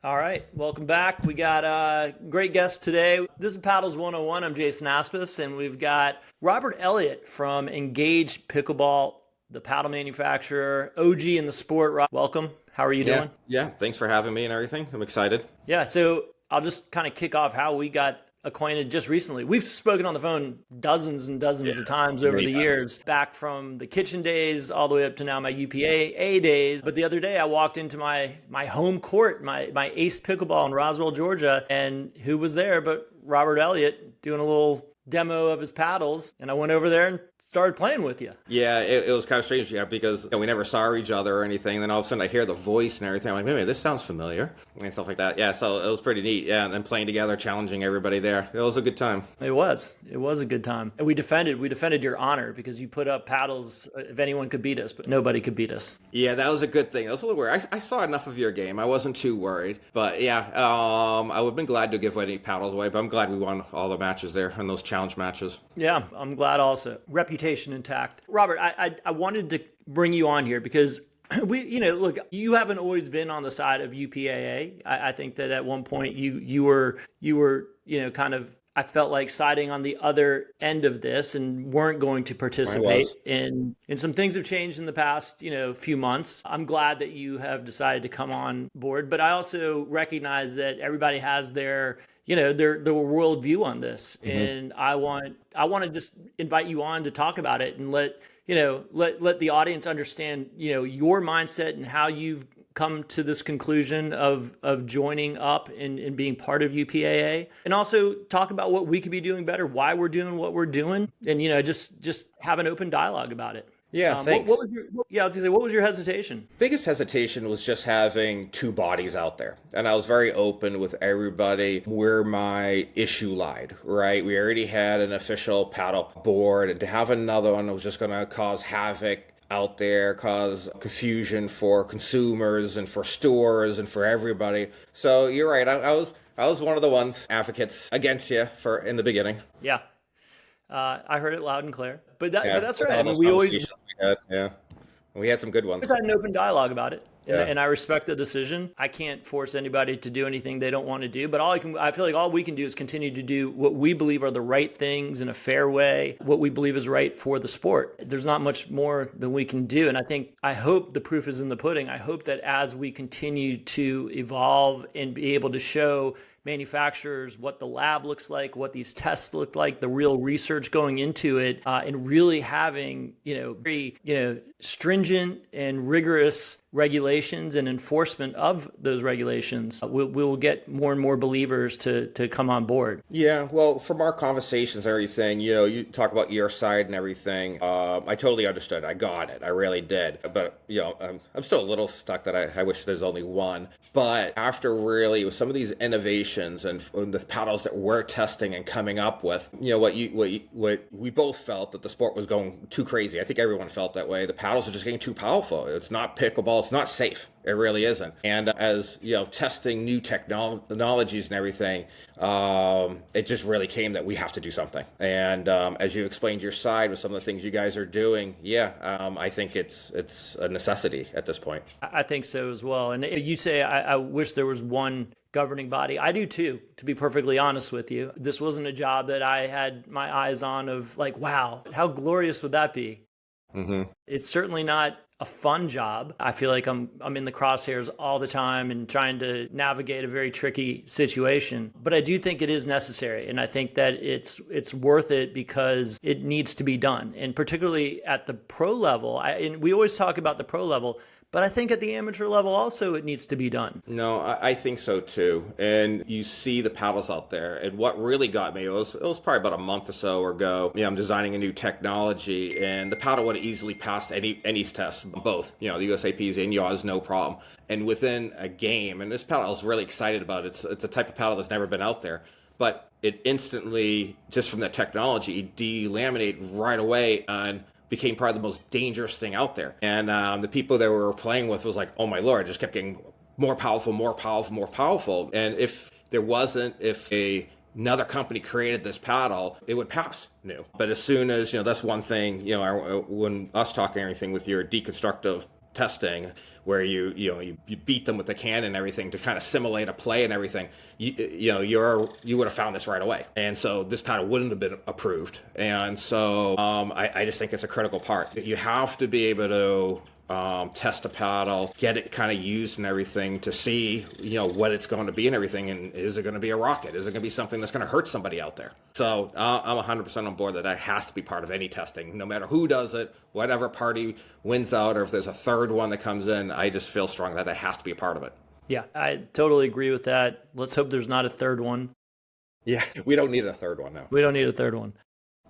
All right, welcome back. We got a great guest today. This is Paddles 101. I'm Jason Aspes, and we've got Robert Elliott from Engage Pickleball, the paddle manufacturer, OG in the sport. Welcome. How are you Yeah, doing? yeah. Thanks for having me and everything. I'm excited. Yeah, so I'll just kind of kick off how we got acquainted just recently. We've spoken on the phone dozens and dozens of times over Many the times. years, back from the kitchen days all the way up to now my UPA-A days. But the other day I walked into my home court, my Ace Pickleball in Roswell, Georgia, and who was there but Robert Elliott doing a little demo of his paddles. And I went over there and started playing with you. Yeah, it was kind of strange, yeah, because we never saw each other or anything. And then all of a sudden I hear the voice and everything. I'm like, maybe this sounds familiar and stuff like that. Yeah, so it was pretty neat. Yeah, and then playing together, challenging everybody there. It was a good time. It was a good time. And we defended your honor because you put up paddles if anyone could beat us, but nobody could beat us. Yeah, that was a good thing. That was a little weird. I saw enough of your game. I wasn't too worried. But yeah, I would have been glad to give any paddles away, but I'm glad we won all the matches there in those challenge matches. Yeah, I'm glad also. Reputation intact. Robert, I wanted to bring you on here because look, you haven't always been on the side of UPAA. I think that at one point you were, kind of, I felt like siding on the other end of this and weren't going to participate in some things have changed in the past, few months. I'm glad that you have decided to come on board, but I also recognize that everybody has their worldview on this. Mm-hmm. And I want to just invite you on to talk about it and let the audience understand, your mindset and how you've come to this conclusion of joining up and being part of UPAA, and also talk about what we could be doing better, why we're doing what we're doing, and just have an open dialogue about it. Yeah, thanks. I was gonna say, what was your hesitation? Biggest hesitation was just having two bodies out there. And I was very open with everybody where my issue lied, right? We already had an official paddle board, and to have another one was just going to cause havoc out there, cause confusion for consumers and for stores and for everybody. So you're right. I was one of the ones advocates against you in the beginning. Yeah. I heard it loud and clear, but that's with right. all I mean, those we conversations we had, yeah. We had some good ones. had an open dialogue about it. Yeah. And I respect the decision. I can't force anybody to do anything they don't want to do, but I feel like all we can do is continue to do what we believe are the right things in a fair way, what we believe is right for the sport. There's not much more than we can do. And I hope the proof is in the pudding. I hope that as we continue to evolve and be able to show manufacturers what the lab looks like, what these tests look like, the real research going into it, and really having, very, stringent and rigorous regulations and enforcement of those regulations, we will get more and more believers to come on board. Yeah, well, from our conversations and everything, you talk about your side and everything. I totally understood. I got it. I really did. But, I'm still a little stuck that I wish there's only one. But after really with some of these innovations and the paddles that we're testing and coming up with, what we both felt that the sport was going too crazy. I think everyone felt that way. The paddles are just getting too powerful. It's not pickleball. It's not safe. It really isn't. And as testing new technologies and everything, it just really came that we have to do something. And as you explained your side with some of the things you guys are doing, I think it's a necessity at this point. I think so as well. And you say I wish there was one governing body. I do too, to be perfectly honest with you. This wasn't a job that I had my eyes on of like, wow, how glorious would that be? Mm-hmm. It's certainly not a fun job. I feel like I'm in the crosshairs all the time and trying to navigate a very tricky situation. But I do think it is necessary, and I think that it's worth it because it needs to be done. And particularly at the pro level, and we always talk about the pro level, but I think at the amateur level also it needs to be done. No, I think so too. And you see the paddles out there. And what really got me, it was probably about a month or so ago. I'm designing a new technology, and the paddle would have easily passed any test, both, the USAPs and yours, no problem. And within a game, and this paddle I was really excited about. It's a type of paddle that's never been out there. But it instantly, just from the technology, delaminated right away and became probably the most dangerous thing out there. And the people that we were playing with was like, oh my Lord, it just kept getting more powerful, more powerful, more powerful. And if another company created this paddle, it would pass new. But as soon as, that's one thing, when us talking anything with your deconstructive testing where you beat them with the can and everything to kind of simulate a play and everything, you would have found this right away. And so this paddle wouldn't have been approved. And so I just think it's a critical part. You have to be able to test a paddle, get it kind of used and everything to see, what it's going to be and everything. And is it going to be a rocket? Is it going to be something that's going to hurt somebody out there? So I'm 100% on board that has to be part of any testing, no matter who does it, whatever party wins out, or if there's a third one that comes in. I just feel strong that has to be a part of it. Yeah, I totally agree with that. Let's hope there's not a third one. Yeah, we don't need a third one, no. We don't need a third one.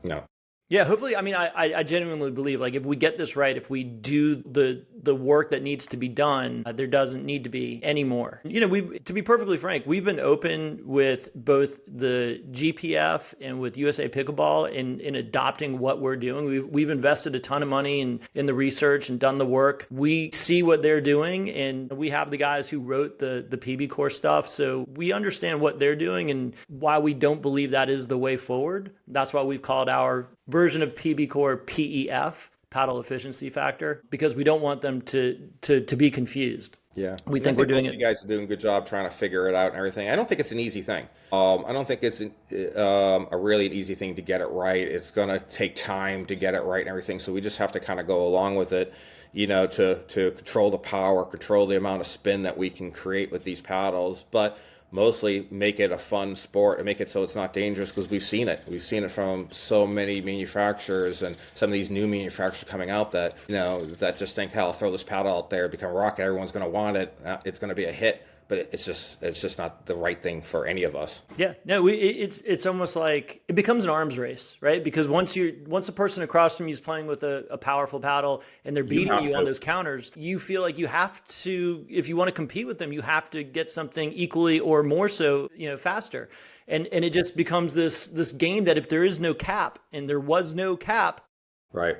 No. Yeah, hopefully, I genuinely believe, like, if we get this right, if we do the work that needs to be done, there doesn't need to be any more. To be perfectly frank, we've been open with both the GPF and with USA Pickleball in adopting what we're doing. We've invested a ton of money in the research and done the work. We see what they're doing, and we have the guys who wrote the PB Core stuff, so we understand what they're doing and why we don't believe that is the way forward. That's why we've called our version of PB Core PEF, paddle efficiency factor, because we don't want them to be confused. Yeah, we think we're doing it. You guys are doing a good job trying to figure it out and everything. I don't think it's an easy thing. I don't think it's a really an easy thing to get it right. It's going to take time to get it right and everything. So we just have to kind of go along with it, to control the power, control the amount of spin that we can create with these paddles. But mostly make it a fun sport and make it so it's not dangerous, because we've seen it. We've seen it from so many manufacturers and some of these new manufacturers coming out that, that just think, hell, throw this paddle out there, become a rocket, everyone's going to want it. It's going to be a hit. But it's just not the right thing for any of us. Yeah, no, it's almost like it becomes an arms race, right? Because once the person across from you is playing with a powerful paddle and they're beating you on those counters, you feel like you have to, if you want to compete with them, you have to get something equally or more so, faster. And it just becomes this game that if there is no cap, and there was no cap, right,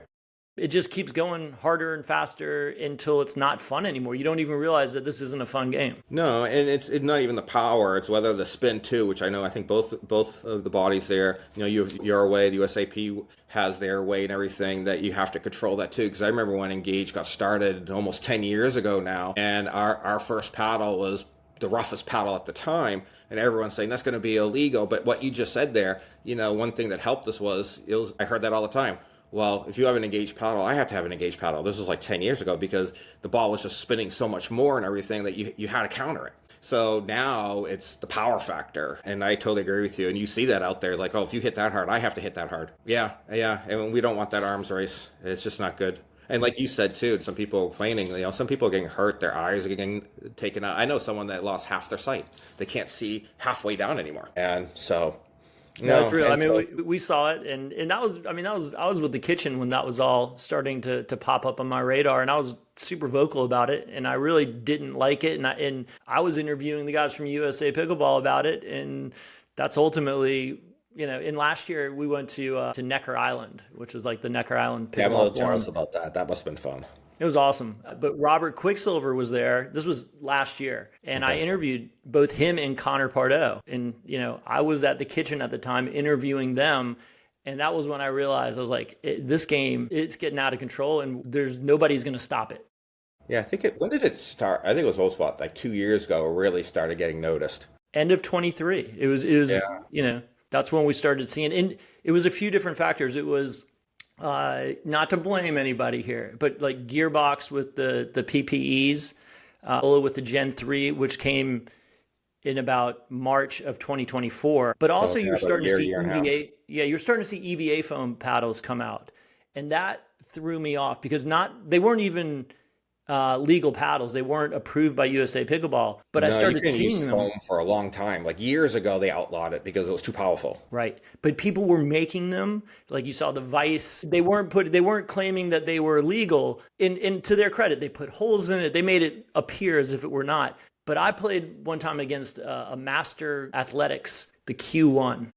it just keeps going harder and faster until it's not fun anymore. You don't even realize that this isn't a fun game. No, and it's not even the power. It's whether the spin too, which I think both of the bodies there, your way, the USAP has their way and everything, that you have to control that too. Because I remember when Engage got started almost 10 years ago now, and our first paddle was the roughest paddle at the time, and everyone's saying that's going to be illegal. But what you just said there, one thing that helped us was I heard that all the time. Well, if you have an Engage paddle, I have to have an Engage paddle. This was like 10 years ago, because the ball was just spinning so much more and everything that you had to counter it. So now it's the power factor, and I totally agree with you. And you see that out there, like, oh, if you hit that hard, I have to hit that hard. Yeah, and we don't want that arms race. It's just not good. And like you said too, some people are complaining, some people are getting hurt, their eyes are getting taken out. I know someone that lost half their sight. They can't see halfway down anymore. And so... No, it's real. I mean, we saw it, and that was, I was with the kitchen when that was all starting to pop up on my radar, and I was super vocal about it, and I really didn't like it, and I was interviewing the guys from USA Pickleball about it, and that's ultimately, in last year we went to Necker Island, which was like the Necker Island Pickleball. Yeah, I'm a little jealous about that. That must have been fun. It was awesome. But Robert Quicksilver was there. This was last year. And I interviewed both him and Connor Pardo. And, I was at the kitchen at the time interviewing them. And that was when I realized, I was like, this game, it's getting out of control, and nobody's going to stop it. Yeah, when did it start? I think it was also about like 2 years ago, it really started getting noticed. End of 23. It was, that's when we started seeing, and it was a few different factors. It was, not to blame anybody here, but like Gearbox with the PPEs, with the Gen 3, which came in about March of 2024. But also you're starting to see EVA. Yeah, you're starting to see EVA foam paddles come out. And that threw me off, because they weren't even legal paddles. They weren't approved by USA Pickleball, but I started seeing them foam for a long time. Like years ago, they outlawed it because it was too powerful. Right, but people were making them. Like you saw the Vice. They weren't claiming that they were illegal. And to their credit, they put holes in it. They made it appear as if it were not. But I played one time against a Master Athletics, the Q1.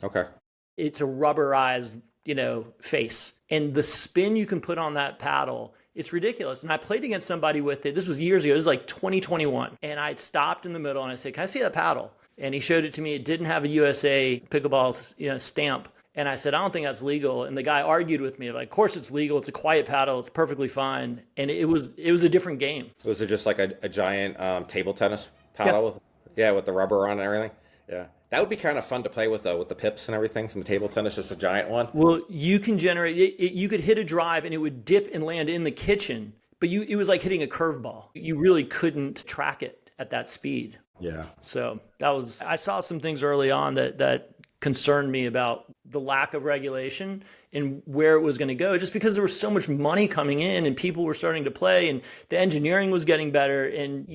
Okay. It's a rubberized, face, and the spin you can put on that paddle, it's ridiculous. And I played against somebody with it. This was years ago. It was like 2021. And I stopped in the middle and I said, "Can I see that paddle?" And he showed it to me. It didn't have a USA Pickleball, stamp. And I said, I don't think that's legal. And the guy argued with me, like, of course it's legal. It's a quiet paddle. It's perfectly fine. And it was a different game. Was it just like a giant table tennis paddle? Yeah, with the rubber on and everything. Yeah, that would be kind of fun to play with though, with the pips and everything from the table tennis, just a giant one. Well, you can generate it. You could hit a drive and it would dip and land in the kitchen, but it was like hitting a curveball. You really couldn't track it at that speed. Yeah. So I saw some things early on that concerned me about the lack of regulation and where it was going to go, just because there was so much money coming in and people were starting to play and the engineering was getting better. And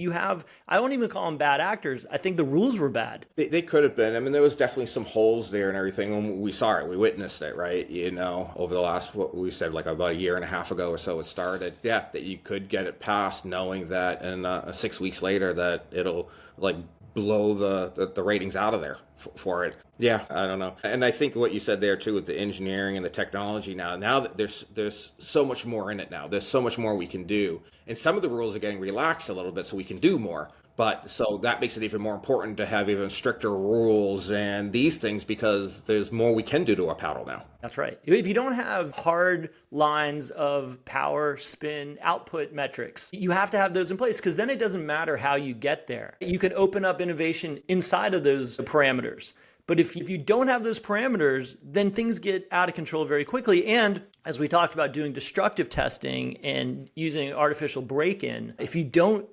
I don't even call them bad actors. I think the rules were bad. They could have been. I mean, there was definitely some holes there and everything. When we saw it, we witnessed it, right? Over the last, what we said, like about a year and a half ago or so, it started. Yeah, that you could get it passed knowing that in 6 weeks later that it'll like blow the ratings out of there for it. Yeah, I don't know. And I think what you said there too with the engineering and the technology now that there's so much more in it now. There's so much more we can do. And some of the rules are getting relaxed a little bit so we can do more. But so that makes it even more important to have even stricter rules and these things because there's more we can do to a paddle now. That's right. If you don't have hard lines of power, spin, output metrics, you have to have those in place because then it doesn't matter how you get there. You can open up innovation inside of those parameters. But if you don't have those parameters, then things get out of control very quickly. And as we talked about doing destructive testing and using artificial break-in, if you do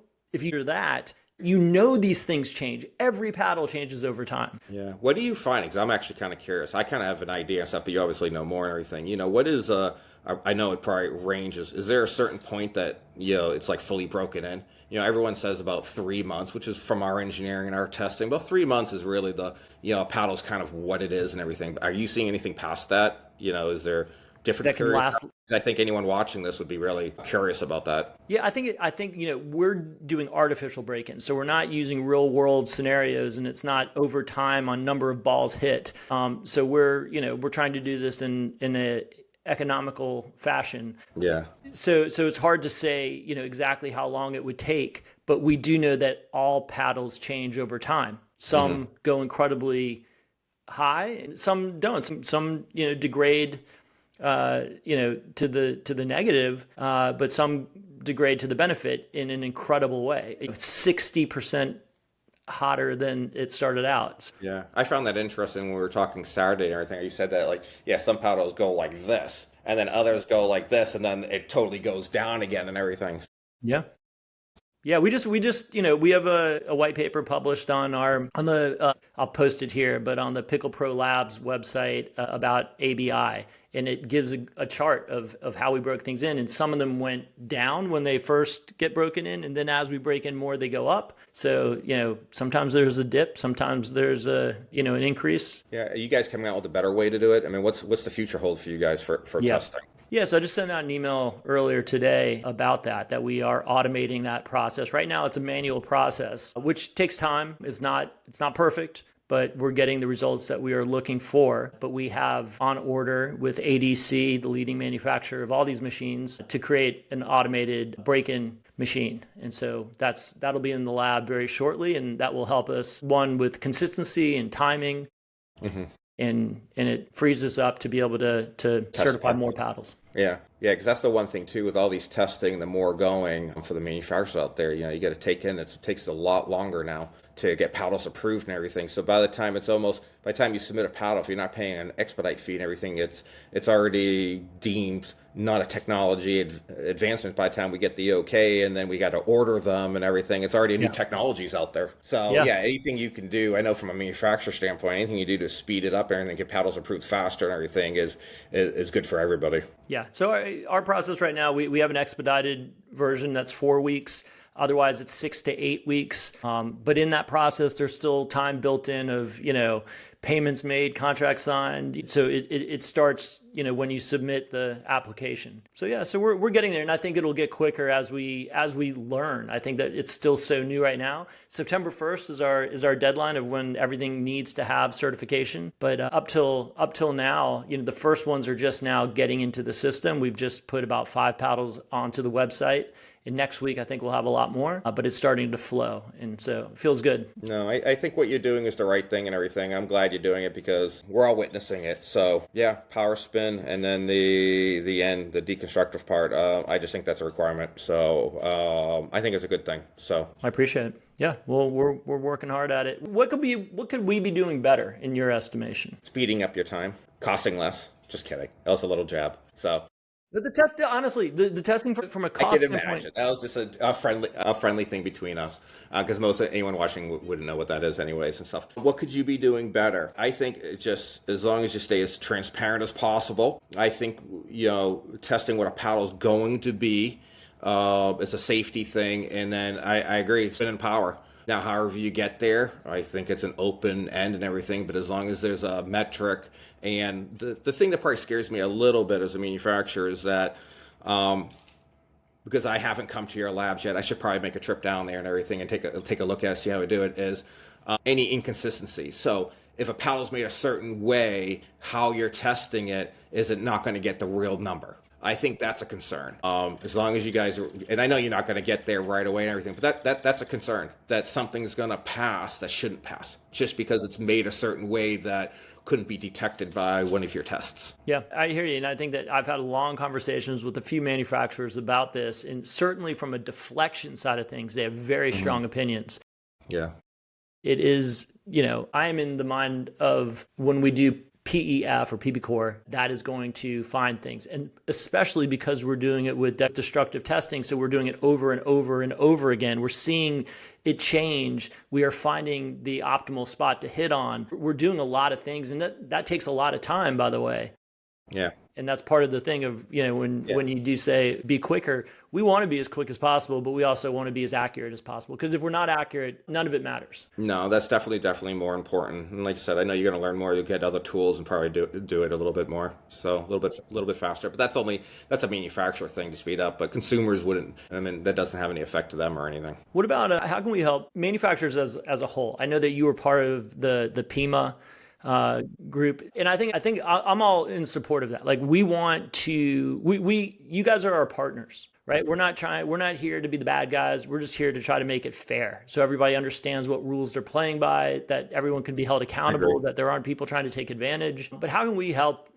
that, these things change. Every paddle changes over time. Yeah. What do you find? Because I'm actually kind of curious. I kind of have an idea and stuff, but you obviously know more and everything. What is, I know it probably ranges. Is there a certain point that, it's like fully broken in? Everyone says about 3 months, which is from our engineering and our testing. About 3 months is really the, paddle's kind of what it is and everything. Are you seeing anything past that? Is there different that can last? I think anyone watching this would be really curious about that. Yeah, I think we're doing artificial break-ins, so we're not using real world scenarios, and it's not over time on number of balls hit. So we're trying to do this in a economical fashion. Yeah. So it's hard to say exactly how long it would take, but we do know that all paddles change over time. Some go incredibly high, and some don't. Some degrade. To the negative, but some degrade to the benefit in an incredible way. It's 60% hotter than it started out. Yeah, I found that interesting when we were talking Saturday and everything. You said that some paddles go like this, and then others go like this, and then it totally goes down again and everything. Yeah. Yeah, we just we have a white paper published on the I'll post it here, but on the Pickle Pro Labs website about ABI, and it gives a chart of how we broke things in, and some of them went down when they first get broken in, and then as we break in more, they go up. So sometimes there's a dip, sometimes there's an increase. Yeah, are you guys coming out with a better way to do it? I mean, what's the future hold for you guys for testing? Yeah, so I just sent out an email earlier today about that we are automating that process. Right now, it's a manual process, which takes time. It's not perfect, but we're getting the results that we are looking for. But we have on order with ADC, the leading manufacturer of all these machines, to create an automated break-in machine. And so that'll be in the lab very shortly, and that will help us, one, with consistency and timing. Mm-hmm. And it frees us up to be able to certify more paddles. Yeah, because that's the one thing too with all these testing, the more going for the manufacturers out there, you got to take in, it takes a lot longer now to get paddles approved and everything. So by the time you submit a paddle, if you're not paying an expedite fee and everything, it's already deemed not a technology advancement by the time we get the okay, and then we got to order them and everything. It's already new technologies out there. So anything you can do, I know from a manufacturer standpoint, anything you do to speed it up and everything, get paddles approved faster and everything is good for everybody. Yeah. So our process right now, we have an expedited version that's 4 weeks. Otherwise, it's 6 to 8 weeks. But in that process, there's still time built in of, payments made, contracts signed. So it starts, when you submit the application. So yeah, so we're getting there, and I think it'll get quicker as we learn. I think that it's still so new right now. September 1st is our deadline of when everything needs to have certification. But up till now, the first ones are just now getting into the system. We've just put about 5 paddles onto the website. And next week, I think we'll have a lot more, but it's starting to flow. And so it feels good. No, I think what you're doing is the right thing and everything. I'm glad you're doing it because we're all witnessing it. So yeah, power spin, and then the end, the deconstructive part. I just think that's a requirement. So I think it's a good thing. So I appreciate it. Yeah, well, we're working hard at it. What could we be doing better in your estimation? Speeding up your time, costing less. Just kidding. That was a little jab. So. But the test, honestly, the testing from a cost I can standpoint. imagine. That was just a friendly thing between us, because most anyone watching wouldn't know what that is anyways and stuff. What could you be doing better? I think it's just as long as you stay as transparent as possible. I think testing what a paddle is going to be is a safety thing, and then I agree, spin and power. Now, however you get there, I think it's an open end and everything, but as long as there's a metric, and the thing that probably scares me a little bit as a manufacturer is that because I haven't come to your labs yet, I should probably make a trip down there and everything and take a look at it, see how we do it, is any inconsistency. So if a paddle's made a certain way, how you're testing it, is it not going to get the real number? I think that's a concern. As long as you guys are, and I know you're not going to get there right away and everything, but that's a concern that something's going to pass that shouldn't pass just because it's made a certain way that couldn't be detected by one of your tests. Yeah, I hear you. And I think that I've had long conversations with a few manufacturers about this. And certainly from a deflection side of things, they have very strong opinions. Yeah. It is, I am in the mind of when we do PEF or PB Core, that is going to find things. And especially because we're doing it with destructive testing, so we're doing it over and over and over again. We're seeing it change. We are finding the optimal spot to hit on. We're doing a lot of things, and that takes a lot of time, by the way. Yeah. And that's part of the thing of, when you do say be quicker, we want to be as quick as possible, but we also want to be as accurate as possible. Because if we're not accurate, none of it matters. No, that's definitely more important. And like you said, I know you're going to learn more. You'll get other tools and probably do it a little bit more. So a little bit faster. But that's a manufacturer thing to speed up. But consumers wouldn't. I mean, that doesn't have any effect to them or anything. What about how can we help manufacturers as a whole? I know that you were part of the PIMA group. And I think I'm all in support of that. Like we want to, you guys are our partners, right? We're not here to be the bad guys. We're just here to try to make it fair. So everybody understands what rules they're playing by, that everyone can be held accountable, that there aren't people trying to take advantage. But how can we help,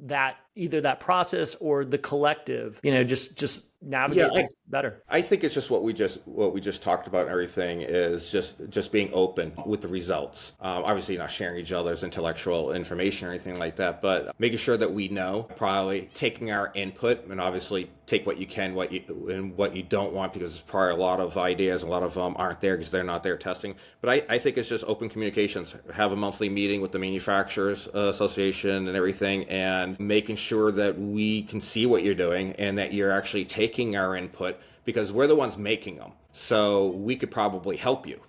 that either that process or the collective, just navigate this better? I think it's just what we just talked about and everything is just being open with the results. Obviously not sharing each other's intellectual information or anything like that, but making sure that we know, probably taking our input, and obviously take what you can, what you don't want, because there's probably a lot of ideas, a lot of them aren't there because they're not there testing. But I think it's just open communications. Have a monthly meeting with the Manufacturers Association and everything, and making sure that we can see what you're doing and that you're actually taking our input, because we're the ones making them. So we could probably help you.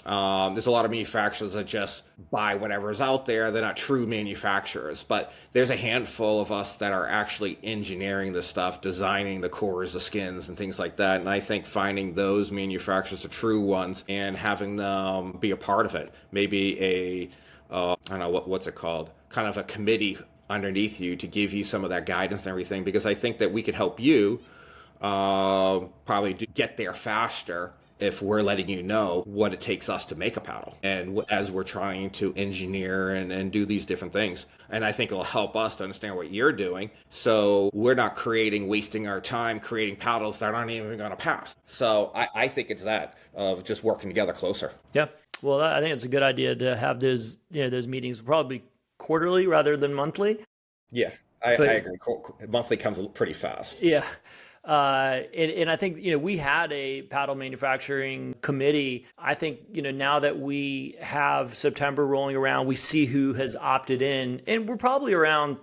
There's a lot of manufacturers that just buy whatever's out there. They're not true manufacturers, but there's a handful of us that are actually engineering the stuff, designing the cores, the skins, and things like that. And I think finding those manufacturers, the true ones, and having them be a part of it, maybe I don't know, what's it called? Kind of a committee underneath you to give you some of that guidance and everything, because I think that we could help you probably get there faster if we're letting you know what it takes us to make a paddle, and as we're trying to engineer and do these different things. And I think it'll help us to understand what you're doing, so we're not wasting our time creating paddles that aren't even going to pass. So I think it's that of just working together closer. Yeah, well, I think it's a good idea to have those meetings probably quarterly rather than monthly. Yeah, I agree. Monthly comes pretty fast. Yeah. And I think, we had a paddle manufacturing committee. I think, now that we have September rolling around, we see who has opted in, and we're probably around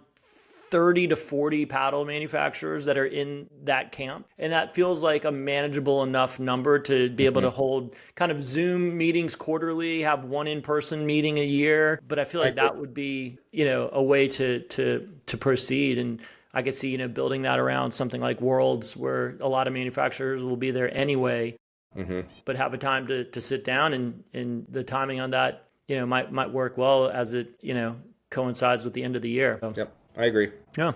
30 to 40 paddle manufacturers that are in that camp. And that feels like a manageable enough number to be able to hold kind of Zoom meetings quarterly, have one in-person meeting a year. But I feel like that would be, a way to proceed. And I could see, building that around something like Worlds, where a lot of manufacturers will be there anyway, but have a time to sit down, and the timing on that, might work well as it, coincides with the end of the year. So, Yep, I agree. yeah.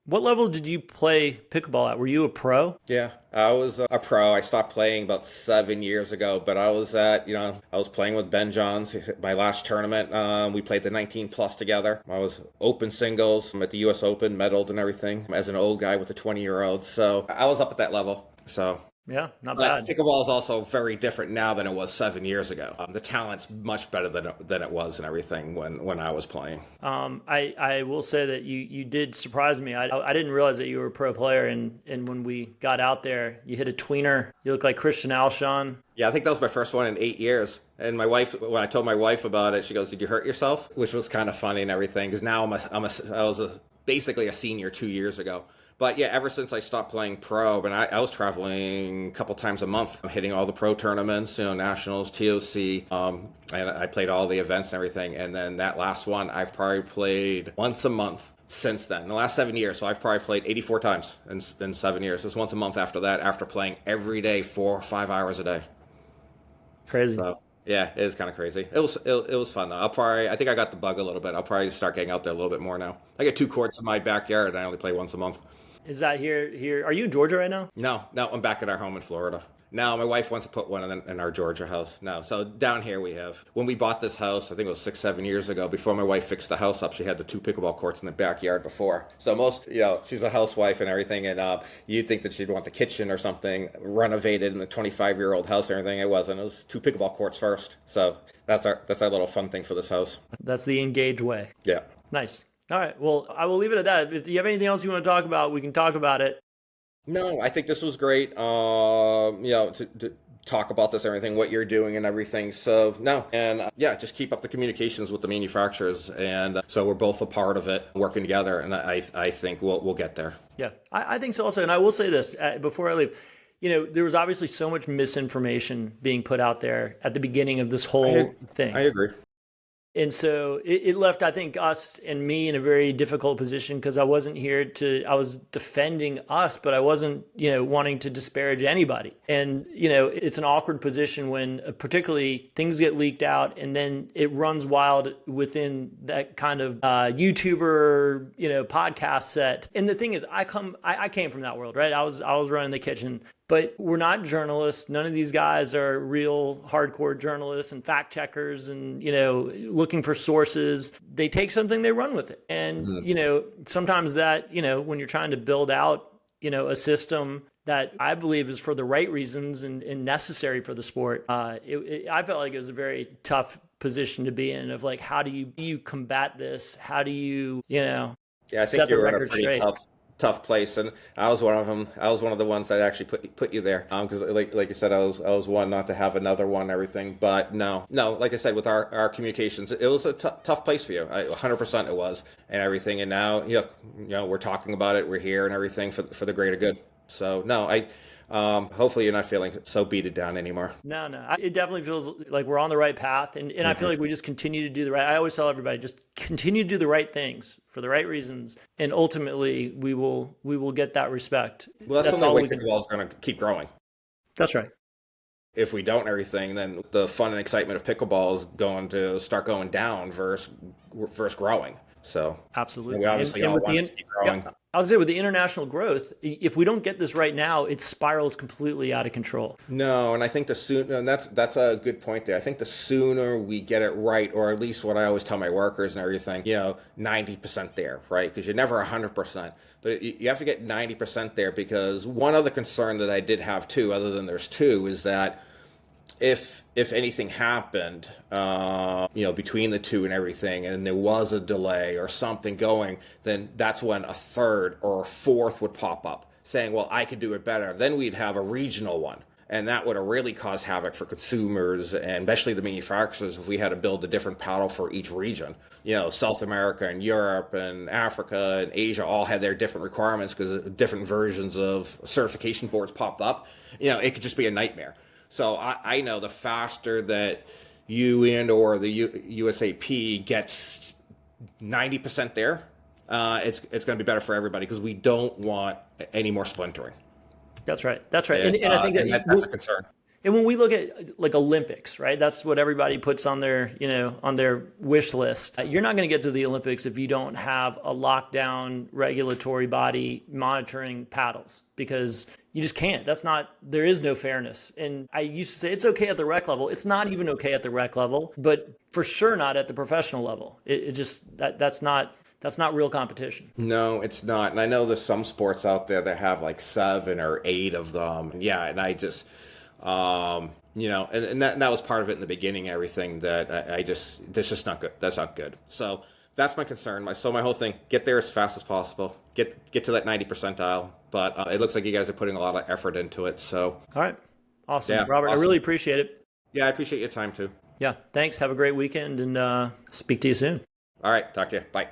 What level did you play pickleball at? Were you a pro? Yeah, I was a pro. I stopped playing about 7 years ago, but I was I was playing with Ben Johns. My last tournament, we played the 19 plus together. I was open singles. I'm at the US Open, medaled and everything as an old guy with a 20-year-old. So I was up at that level. So yeah, not bad. Pickleball is also very different now than it was 7 years ago. The talent's much better than it was and everything when I was playing. I will say that you did surprise me. I didn't realize that you were a pro player, and when we got out there, you hit a tweener. You look like Christian Alshon. Yeah, I think that was my first one in 8 years. And my wife, when I told my wife about it, she goes, "Did you hurt yourself?" Which was kind of funny and everything, because now I was basically a senior 2 years ago. But yeah, ever since I stopped playing pro, and I was traveling a couple times a month. I'm hitting all the pro tournaments, nationals, TOC, and I played all the events and everything. And then that last one, I've probably played once a month since then, in the last 7 years. So I've probably played 84 times in 7 years. It's once a month after that, after playing every day, 4 or 5 hours a day. Crazy. So, yeah, it is kind of crazy. It was fun though. I think I got the bug a little bit. I'll probably start getting out there a little bit more now. I get 2 courts in my backyard, and I only play once a month. Is that here? Are you in Georgia right now? No, I'm back at our home in Florida. Now, my wife wants to put one in our Georgia house now. So down here we have, when we bought this house, I think it was 6-7 years ago, before my wife fixed the house up, she had the 2 pickleball courts in the backyard before. So she's a housewife and everything, and you'd think that she'd want the kitchen or something renovated in the 25-year-old house and everything. It wasn't. It was 2 pickleball courts first. So that's our little fun thing for this house. That's the Engage way. Yeah. Nice. All right. Well, I will leave it at that. If you have anything else you want to talk about, we can talk about it. No, I think this was great. To talk about this and everything, what you're doing and everything. So no, and just keep up the communications with the manufacturers, and so we're both a part of it, working together, and I think we'll get there. Yeah, I think so also. And I will say this before I leave. There was obviously so much misinformation being put out there at the beginning of this whole thing. I agree. And so it left, I think, us and me in a very difficult position, because I wasn't I was defending us, but I wasn't, wanting to disparage anybody. And, it's an awkward position when particularly things get leaked out and then it runs wild within that kind of YouTuber, podcast set. And the thing is, I came from that world, right? I was running the kitchen. But we're not journalists. None of these guys are real hardcore journalists and fact checkers and, looking for sources. They take something, they run with it. And, sometimes that, when you're trying to build out, a system that I believe is for the right reasons and necessary for the sport, I felt like it was a very tough position to be in, of like, how do you combat this? How do you, I think set the you're in a record pretty straight? Tough place, and I was one of them. I was one of the ones that actually put you there, because like you said, I was one not to have another one and everything. But no, like I said, with our communications, it was a tough place for you. 100% it was, and everything. And now we're talking about it. We're here and everything for the greater good. So no, hopefully you're not feeling so beaten down anymore. No. It definitely feels like we're on the right path. And I feel like we just continue to do the right. I always tell everybody, just continue to do the right things for the right reasons. And ultimately we will get that respect. Well, that's the only way pickleball is going to keep growing. That's right. If we don't everything, then the fun and excitement of pickleball is going to start going down versus growing. So absolutely. We obviously all want to keep growing. Yeah. I was saying, with the international growth, if we don't get this right now, it spirals completely out of control. No, and I think and that's a good point there. I think the sooner we get it right, or at least what I always tell my workers and everything, 90% there, right? Because you're never 100%, but you have to get 90% there, because one other concern that I did have too, other than there's 2, is that if anything happened, between the 2 and everything, and there was a delay or something going, then that's when a 3rd or a 4th would pop up saying, well, I could do it better. Then we'd have a regional one. And that would have really caused havoc for consumers and especially the manufacturers if we had to build a different paddle for each region. South America and Europe and Africa and Asia all had their different requirements because different versions of certification boards popped up. It could just be a nightmare. So I know the faster that you and or the USAP gets 90% there, it's going to be better for everybody because we don't want any more splintering. That's right. That's right. And I think that's a concern. And when we look at like Olympics, right? That's what everybody puts on their, on their wish list. You're not going to get to the Olympics if you don't have a lockdown regulatory body monitoring paddles, because you just can't. There is no fairness. And I used to say it's okay at the rec level. It's not even okay at the rec level, but for sure not at the professional level. That's not real competition. No, it's not. And I know there's some sports out there that have like 7 or 8 of them. Yeah, and I just, and that was part of it in the beginning, everything that that's just not good. That's not good. So that's my concern. My whole thing, get there as fast as possible. Get to that 90 percentile. But it looks like you guys are putting a lot of effort into it. So. All right. Awesome. Yeah, Robert, awesome. I really appreciate it. Yeah, I appreciate your time too. Yeah. Thanks. Have a great weekend and speak to you soon. All right. Talk to you. Bye.